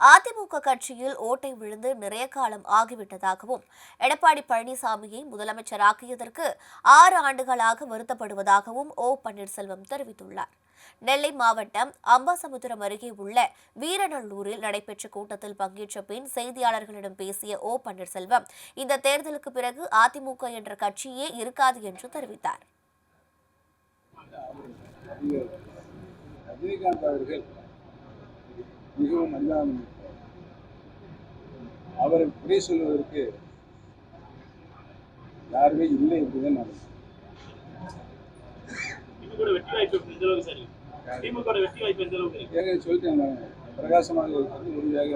அதிமுக கட்சியில் ஓட்டை விழுந்து நிறைய காலம் ஆகிவிட்டதாகவும் எடப்பாடி பழனிசாமியை முதலமைச்சராக்கியதற்கு 6 ஆண்டுகளாக வருத்தப்படுவதாகவும் ஓ பன்னீர்செல்வம் தெரிவித்துள்ளார். நெல்லை மாவட்டம் அம்பாசமுத்திரம் அருகே உள்ள வீரநல்லூரில் நடைபெற்ற கூட்டத்தில் பங்கேற்ற பின் செய்தியாளர்களிடம் பேசிய ஓ பன்னீர்செல்வம், இந்த தேர்தலுக்கு பிறகு அதிமுக என்ற கட்சியே இருக்காது என்று தெரிவித்தார். ரஜினிகாந்த் அவர்கள் மிகவும் அன்பான அவரை குறை சொல்வதற்கு யாருமே இல்லை என்றுதான் நான் சொல்லிட்டேன். பிரகாசமாக இருக்கிறது உறுதியாக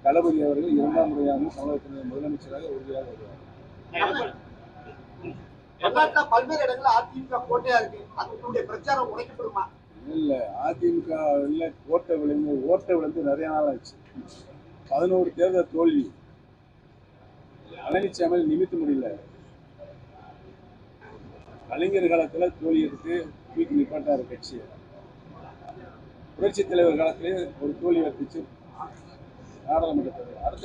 தளபதி அவர்கள் 2ஆம் முறையாக தமிழகத்தின் முதலமைச்சராக உறுதியாக வருவார். பல்வேறு இடங்களில் அதிமுக கோட்டையா இருக்கு, அதனுடைய பிரச்சாரம் உடைக்கப்படுமா? இல்ல, அதிமுக ஓட்ட விழுந்து நிறைய நாள் ஆச்சு. 11 தேர்தல் தோல்வி. பழனிசாமி நிமித்த முடியல. கலைஞர் காலத்துல தோல்வி எடுத்து தூக்கி நிப்பாட்டாரு கட்சியை. புரட்சி தலைவர் காலத்திலே ஒரு தோல்வி எடுத்துச்சு நாடாளுமன்றத்தில். அடுத்த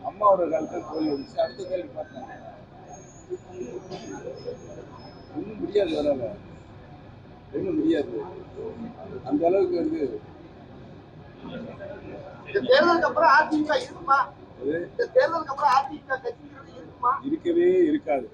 அம்மாவோட காலத்தில் தோல்வி எடுத்துச்சு, அடுத்த கேள்வி பார்த்தாங்க. ஒன்றும் முடியாது, வரல ஒன்றும் முடியாது. அந்த அளவுக்கு இந்த தேர்தலுக்கு அப்புறம் அதிமுக இருக்குமா? இந்த தேர்தலுக்கு அப்புறம் அதிமுக கட்சி இருக்குமா? இருக்கவே இருக்காது.